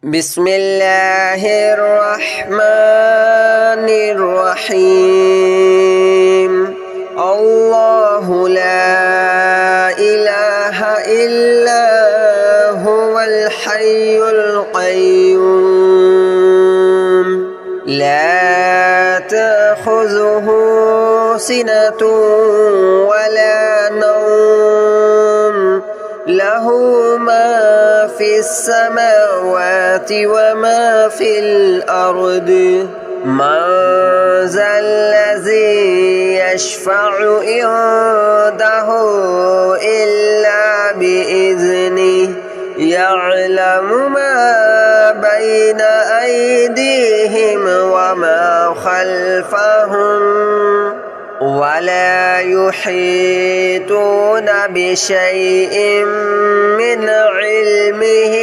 بسم الله الرحمن الرحيم الله لا إله إلا هو الحي القيوم لا تأخذه سنة ولا نوم له ما في السماوات وما في الأرض من ذا الذي يشفع عنده إلا بإذنه يعلم ما بين أيديهم وما خلفهم ولا يحيطون بشيء من علمه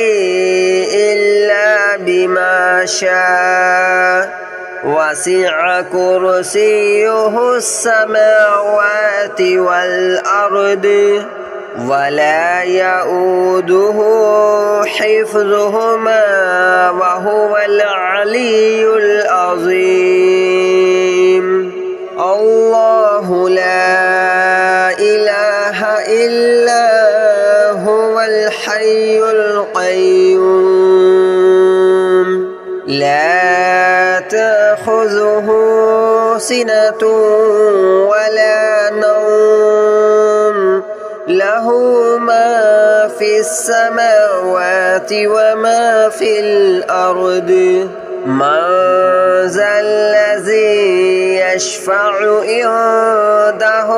إلا بما شاء وسع كرسيه السماوات والأرض ولا يؤوده حفظهما وهو العلي العظيم الله لا إله إلا هو الحي القيوم لا تأخذه سنة ولا نوم له ما في السماوات وما في الأرض من ذا الذي يشفع عنده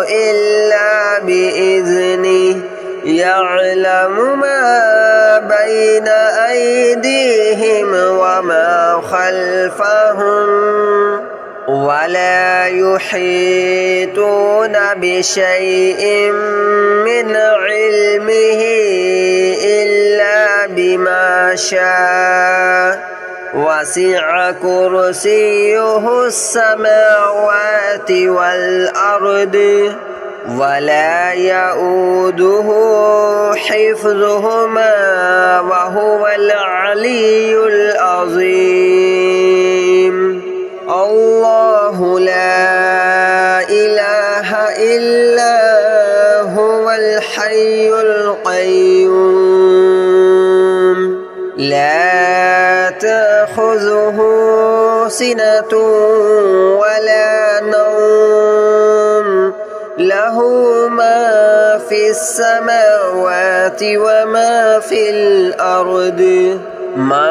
إلا بإذنه يعلم ما بين أيديهم وما خلفهم ولا يحيطون بشيء من علمه إلا بما شاء وسع كرسيه السماوات والأرض ولا يؤوده حفظهما وهو العلي العظيم الله لا إله إلا هو الحي القيوم لا تأخذه سنة ولا نوم له ما في السماوات وما في الأرض من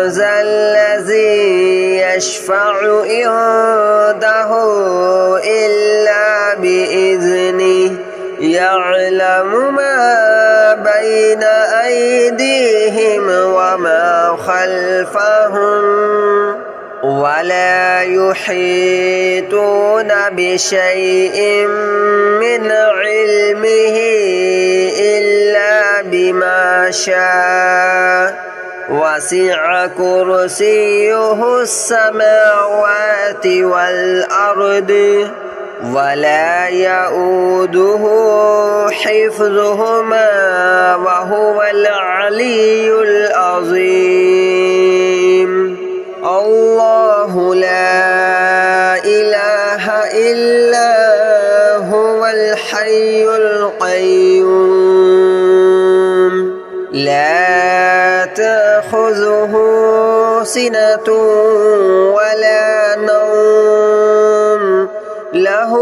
ذا الذي يشفع عنده إلا بإذنه يعلم ما بين أيديهم وما خلفهم ولا يحيطون بشيء من علمه إلا بما شاء وسع كرسيه السماوات والأرض ولا يؤوده حفظهما وهو العلي العظيم الله لا إله إلا هو الحي القيوم لا تأخذه سنة ولا نوم له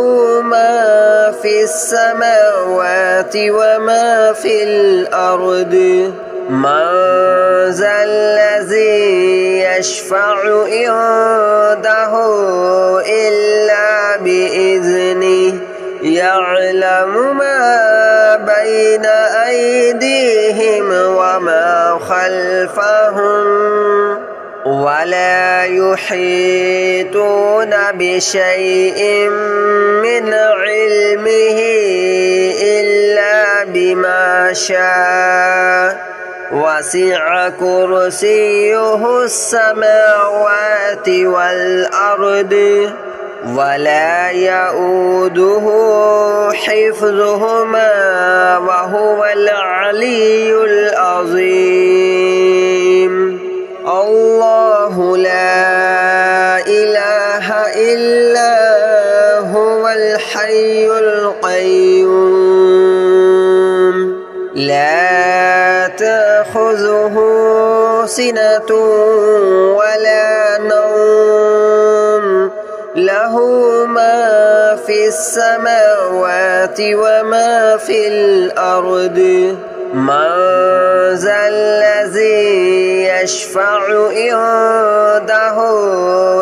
ما في السماوات وما في الأرض من ذا الذي يشفع عنده إلا بإذنه يعلم ما بين أيديهم وما خلفهم ولا يحيطون بشيء من علمه إلا بما شاء وسع كرسيه السماوات والأرض ولا يؤوده حفظهما وهو العلي العظيم. تأخذه سنة ولا نوم له ما في السماوات وما في الأرض من ذا الذي يشفع عنده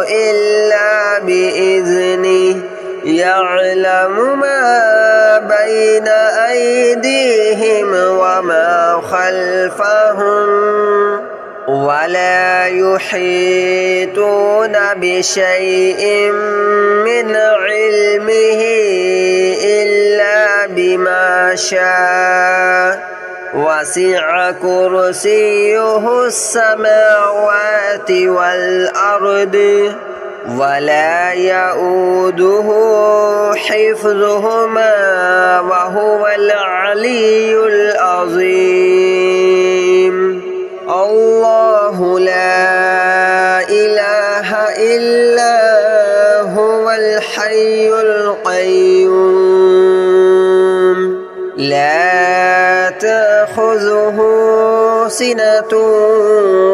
إلا بإذنه يعلم ما بين أيديهم وما خلفهم ولا يحيطون بشيء من علمه إلا بما شاء وسع كرسيه السماوات والأرض ولا يؤوده حفظهما وهو العلي العظيم الله لا إله إلا هو الحي القيوم لا تأخذه سنة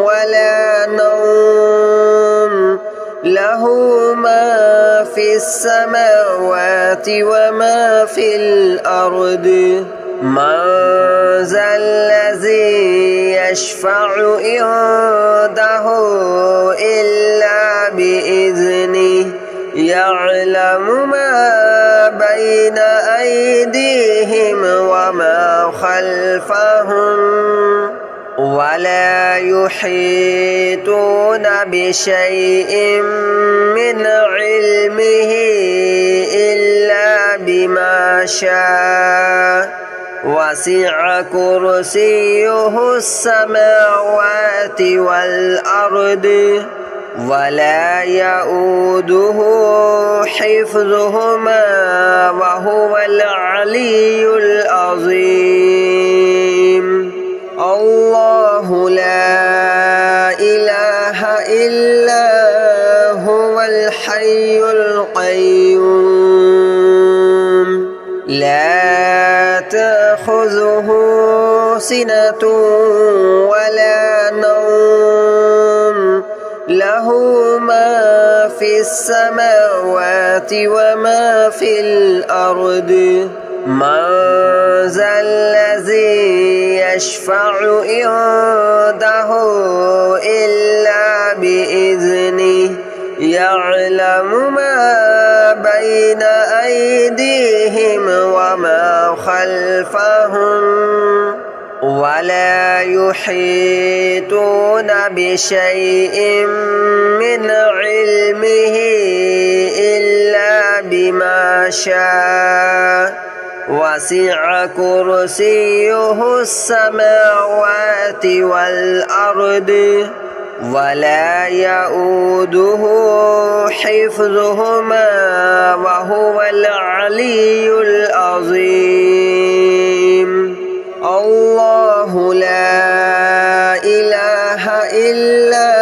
ولا نوم له ما في السماوات وما في الأرض من ذا الذي يشفع عنده إلا بإذنه يعلم ما بين أيديهم وما خلفهم ولا يحيطون بشيء من علمه إلا بما شاء وسع كرسيه السماوات والأرض ولا يؤوده حفظهما وهو العلي العظيم الله لا إله إلا هو الحي القيوم لا تأخذه سنة ولا نوم له ما في السماوات وما في الأرض من ذا الذي يشفع عنده إلا بإذنه يعلم ما بين أيديهم وما خلفهم ولا يحيطون بشيء من علمه إلا بما شاء وسع كرسيه السماوات والأرض ولا يؤوده حفظهما وهو العلي العظيم الله لا إله إلا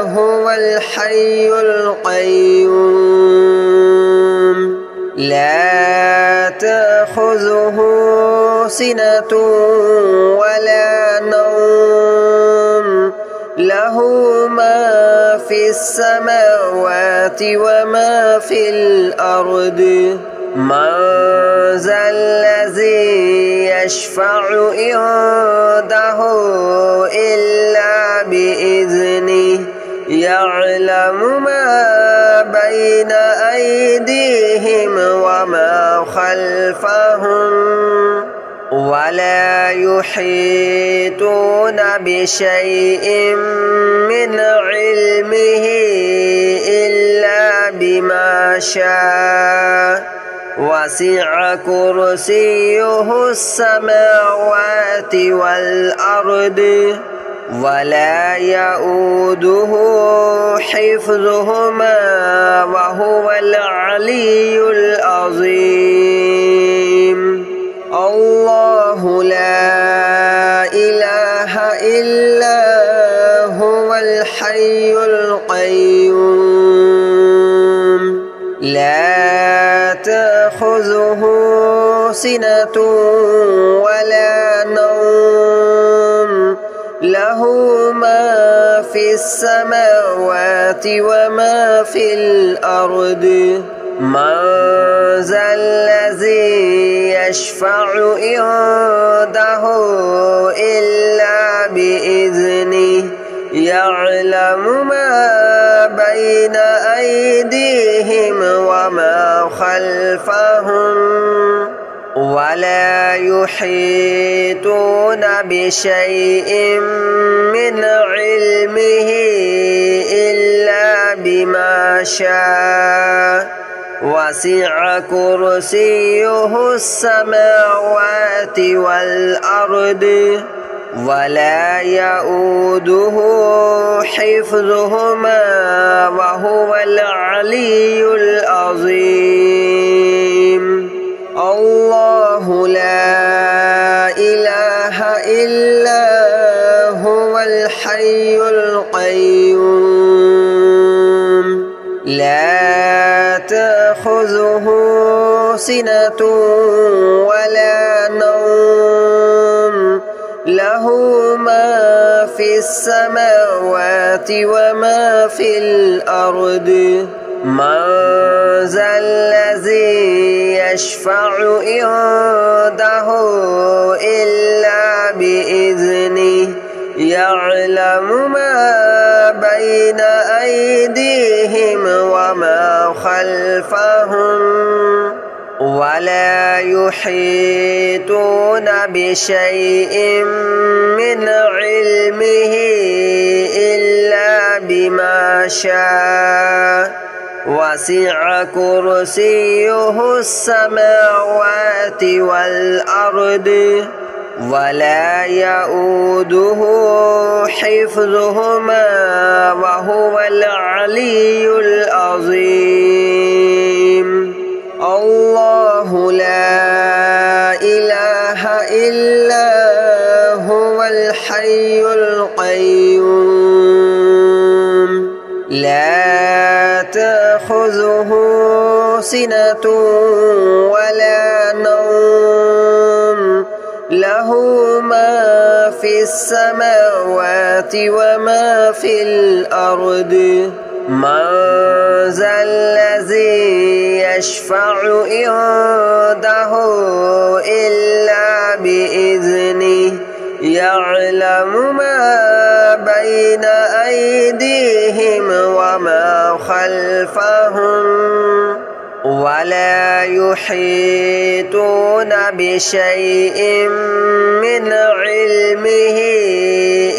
هو الحي القيوم لا تأخذه سنة ولا نوم له ما في السماوات وما في الأرض من ذا الذي يشفع عنده إلا بإذنه يعلم ما بين أيديهم وما خلفهم ولا يحيطون بشيء من علمه إلا بما شاء وسع كرسيه السماوات والأرض ولا يؤوده حفظهما وهو العلي العظيم الله لا إله إلا هو الحي القيوم لا تأخذه سنة ولا نوم له له ما في السماوات وما في الأرض من ذا الذي يشفع عنده إلا بإذنه يعلم ما بين أيديهم وما خلفهم ولا يحيطون بشيء من علمه إلا بما شاء وسع كرسيه السماوات والأرض ولا يؤوده حفظهما وهو العلي العظيم الله لا إله إلا هو الحي القيوم لا تأخذه سنة ولا نوم له ما في السماوات وما في الأرض من ذا الذي يشفع عنده إلا بإذنه يعلم ما بين أيديهم وما خلفهم ولا يحيطون بشيء من علمه إلا بما شاء وسع كرسيه السماوات والأرض ولا يؤوده حفظهما وهو العلي العظيم الله لا إله إلا هو الحي القيوم لا تأخذه سنة ولا نوم له ما في السماوات وما في الأرض من ذا الذي يشفع عنده إلا بإذنه يعلم ما بين أيديهم وما خلفهم ولا يحيطون بشيء من علمه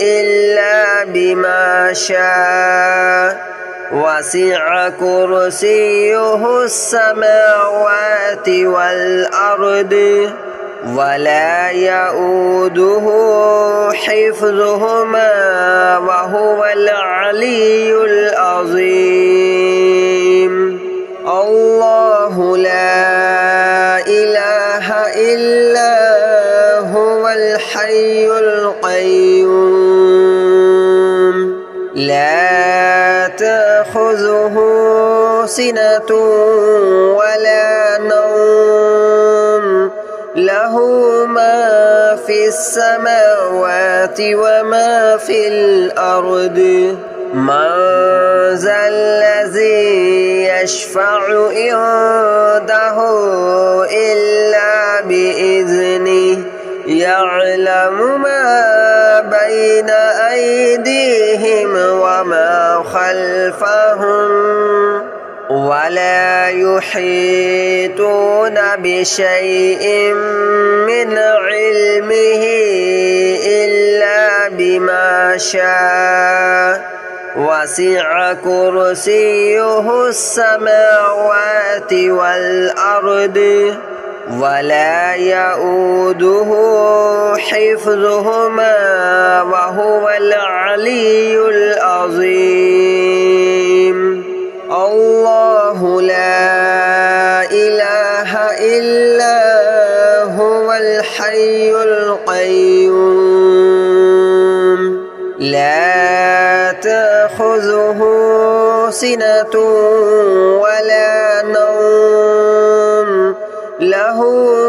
إلا بما شاء وسع كرسيه السماوات والأرض ولا يؤوده حفظهما وهو العلي العظيم الله لا إله إلا هو الحي القيوم لا تأخذه سنة ولا نوم له ما في السماوات وما في الأرض من ذا الذي يشفع عنده إلا بإذنه يعلم ما بين أيديهم وما خلفهم ولا يحيطون بشيء من علمه إلا بما شاء وسع كرسيه السماوات والأرض ولا يؤوده حفظهما وهو العلي العظيم الله لا إله إلا هو الحي القيوم لا تأخذه سنة ولا نوم له له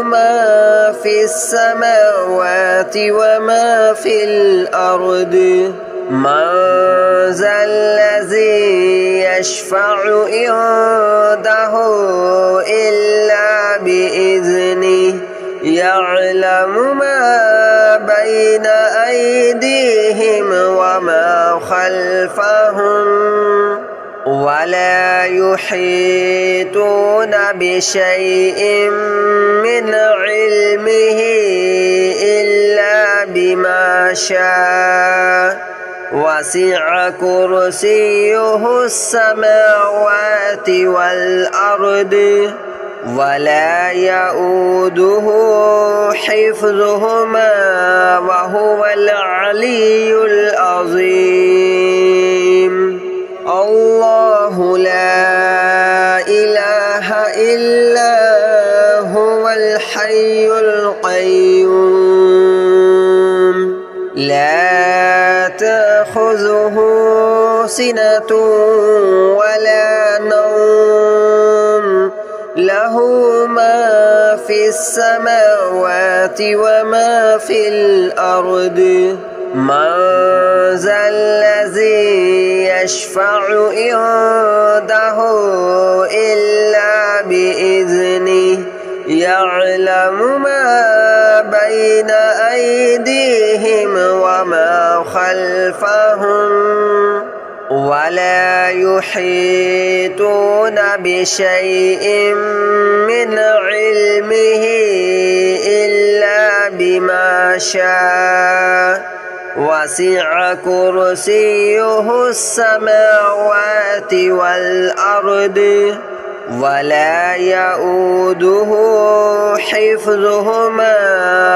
ما في السماوات وما في الأرض من ذا الذي يشفع عنده إلا بإذنه يعلم ما بين أيديهم وما خلفهم ولا يحيطون بشيء من علمه إلا بما شاء وسع كرسيه السماوات والأرض ولا يؤوده حفظهما وهو العلي العظيم الله لا إله إلا هو الحي القيوم لا تأخذه سنة ولا نوم له ما في السماوات وما في الأرض من ذا الذي يشفع عنده إلا بإذنه يعلم ما بين أيديهم وما خلفهم ولا يحيطون بشيء من علمه إلا بما شاء وسع كرسيه السماوات والأرض ولا يؤوده حفظهما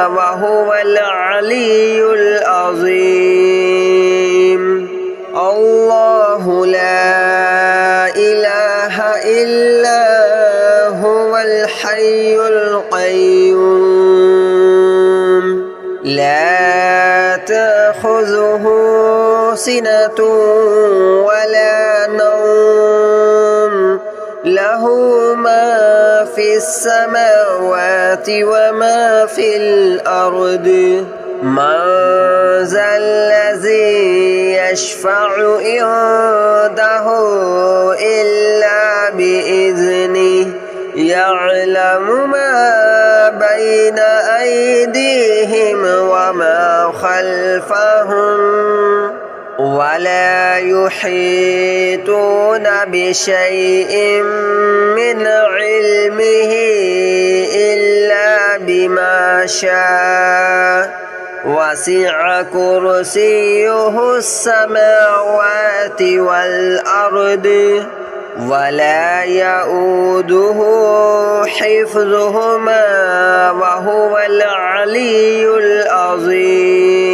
وهو العلي العظيم الله لا إله إلا هو الحي القيوم لا تأخذه سنة ولا نوم له ما في السماوات وما في الأرض من ذا الذي يشفع عنده إلا بإذنه يعلم ما بين أيديهم وما خلفهم ولا يحيطون بشيء من علمه إلا بما شاء وسع كرسيه السماوات والأرض ولا يؤوده حفظهما وهو العلي العظيم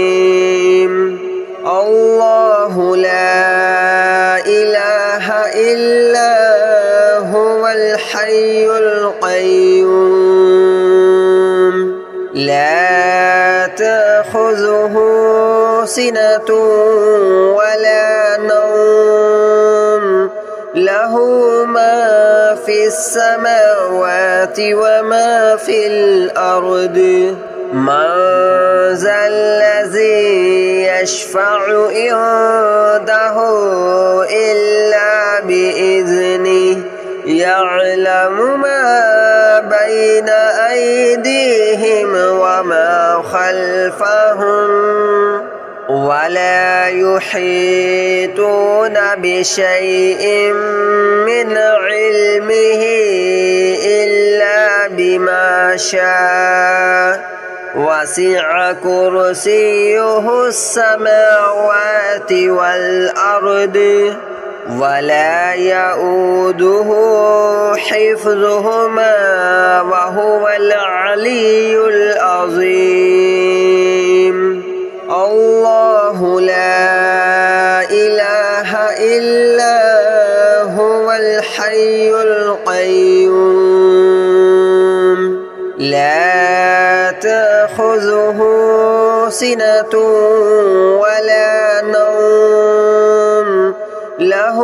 الله لا إله إلا هو الحي القيوم لا تأخذه سنة ولا نوم له ما في السماوات وما في الأرض من ذا الذي يشفع عنده إلا بإذنه يعلم ما بين أيديهم وما خلفهم ولا يحيطون بشيء من علمه إلا بما شاء وسع كرسيه السماوات والأرض ولا يؤوده حفظهما وهو العلي العظيم الله لا إله إلا هو الحي القيوم لا تأخذه سنة ولا نوم له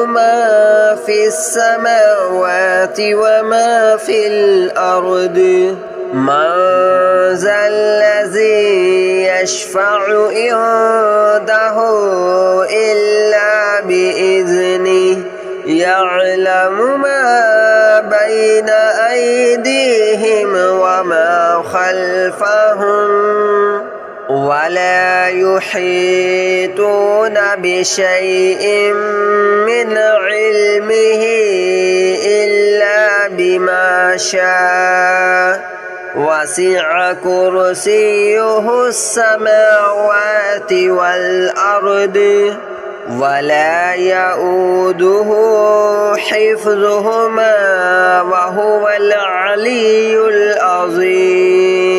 ما في السماوات وما في الأرض من ذا الذي يشفع عنده إلا بإذنه يعلم ما بين أيديهم وما خلفهم ولا يحيطون بشيء من علمه إلا بما شاء وسع كرسيه السماوات والأرض ولا يؤوده حفظهما وهو العلي العظيم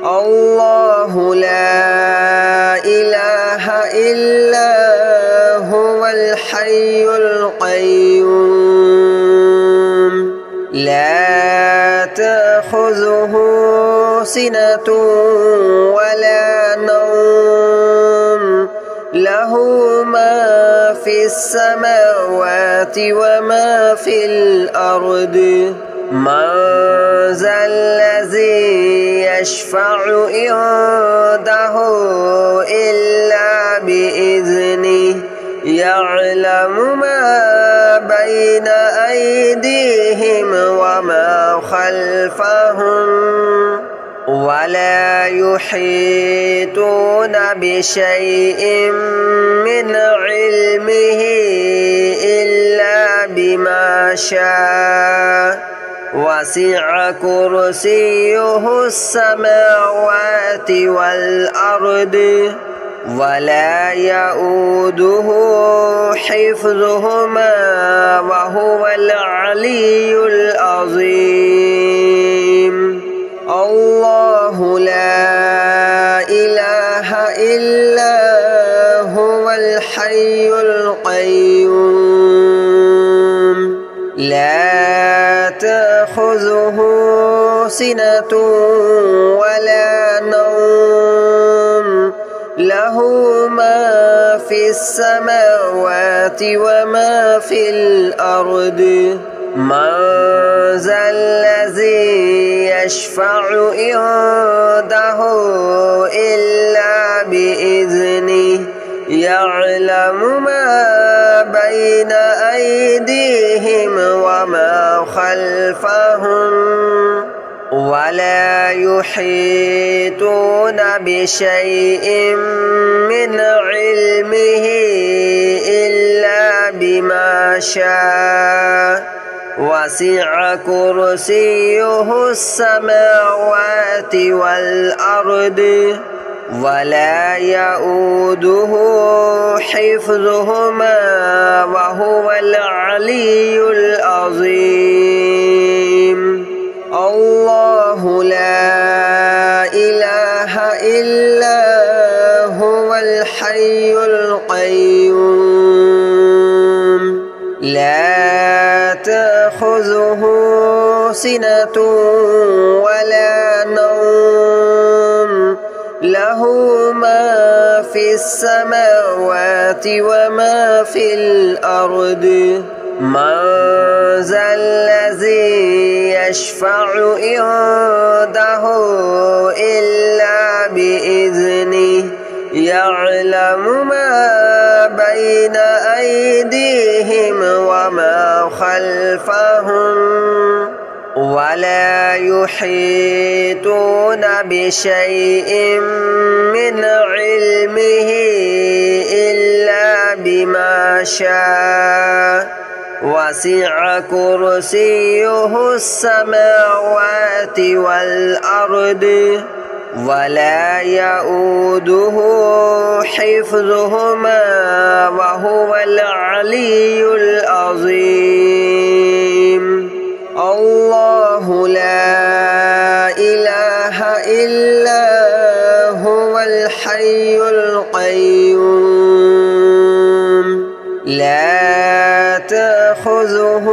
الله لا إله إلا هو الحي القيوم لا تأخذه سنة ولا نوم له ما في السماوات وما في الأرض من ذا الذي يشفع عنده إلا بإذنه يعلم ما بين أيديهم وما خلفهم ولا يحيطون بشيء من علمه إلا بما شاء وسع كرسيه السماوات والأرض ولا يؤوده حفظهما وهو العلي العظيم الله لا إله إلا هو الحي القيوم لا تأخذه سنة ولا نوم له ما في السماوات وما في الأرض من ذا الذي يشفع عنده إلا بإذنه يعلم ما بين أيديهم وما خلفهم ولا يحيطون بشيء من علمه إلا بما شاء وسع كرسيه السماوات والأرض ولا يؤوده حفظهما وهو العلي العظيم الله لا إله إلا هو الحي القيوم لا تأخذه سنة ولا نوم له ما في السماوات وما في الأرض من ذا الذي يشفع عنده إلا بإذنه يعلم ما بين أيديهم وما خلفهم ولا يحيطون بشيء من علمه إلا بما شاء وسع كرسيه السماوات والأرض ولا يؤوده حفظهما وهو العلي العظيم الله لا إله إلا هو الحي القيوم لا تأخذه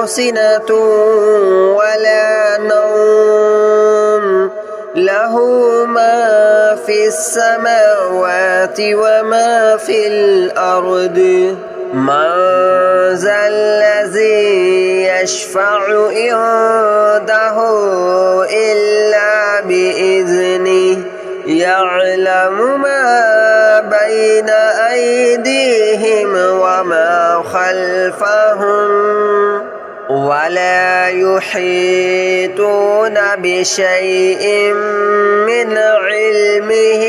سنة ولا نوم له ما في السماوات وما في الأرض من ذا الذي يشفع عنده إلا بإذنه يعلم ما بين أيديهم وما خلفهم ولا يحيطون بشيء من علمه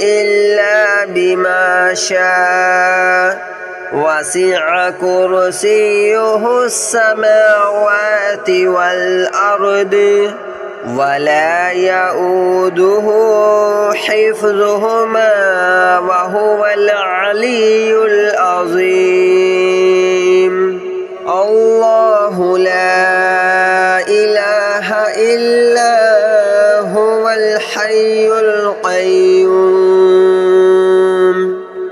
إلا بما شاء وسع كرسيه السماوات والأرض ولا يؤوده حفظهما وهو العلي العظيم الله لا إله إلا هو الحي القيوم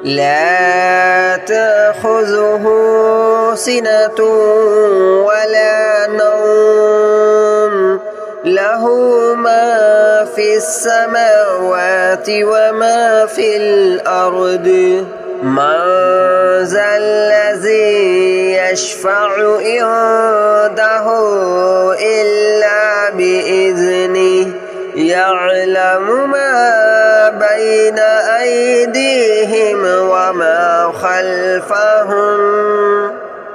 لا تأخذه سنة ولا نوم له ما في السماوات وما في الأرض من ذا الذي يشفع عنده إلا بإذنه يعلم ما بين أيديهم وما خلفهم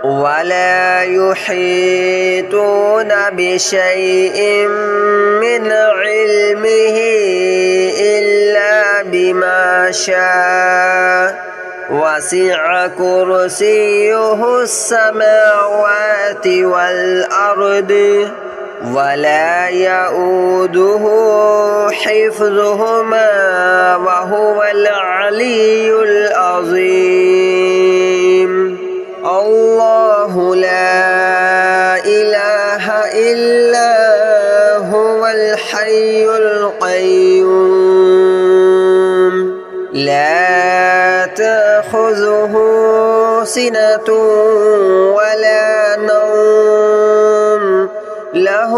ولا يحيطون بشيء من علمه إلا بما شاء وسع كرسيه السماوات والأرض ولا يؤوده حفظهما وهو العلي العظيم الله لا إله إلا هو الحي القيوم لا تأخذه سنة ولا نوم له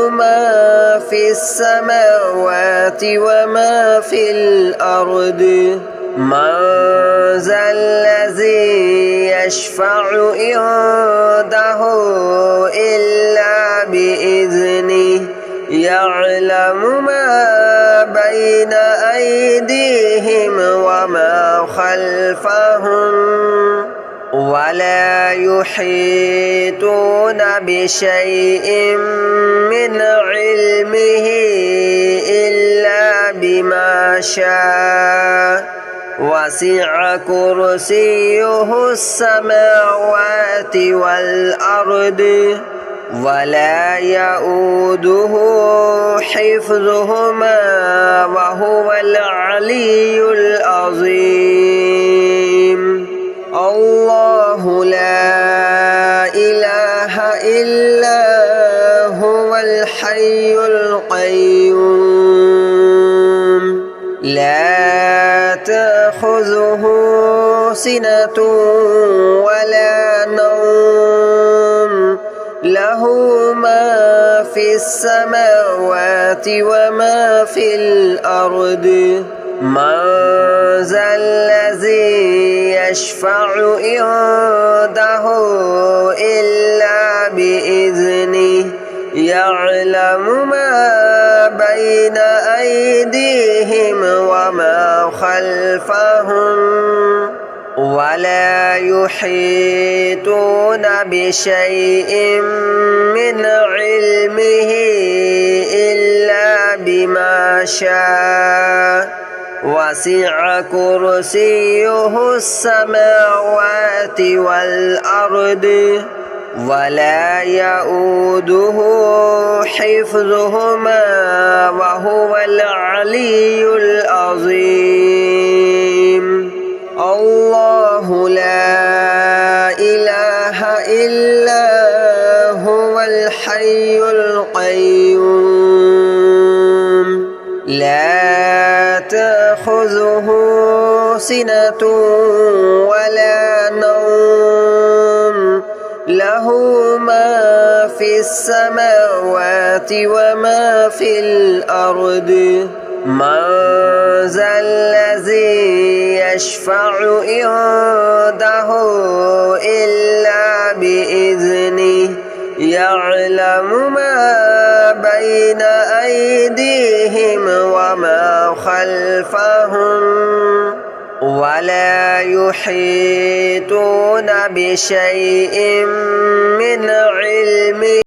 ما في السماوات وما في الأرض من ذا الذي يشفع عنده إلا بإذنه يعلم ما بين أيديهم وما خلفهم ولا يحيطون بشيء من علمه إلا بما شاء وسع كرسيه السماوات والأرض ولا يؤوده حفظهما وهو العلي العظيم الله لا إله إلا هو الحي القيوم لا تأخذه سنة ولا نوم له ما في السماوات وما في الأرض من ذا الذي يشفع عنده إلا بإذنه يعلم ما بين أيديهم وما خلفهم ولا يحيطون بشيء من علمه إلا بما شاء وسع كرسيه السماوات والأرض ولا يؤوده حفظهما وهو العلي العظيم الله لا إله إلا هو الحي القيوم لا تأخذه سنة ولا نوم له ما في السماوات وما في الأرض من ذا الذي يشفع عنده إلا بإذنه يعلم ما بين أيديهم وما خلفهم ولا يحيطون بشيء من علمه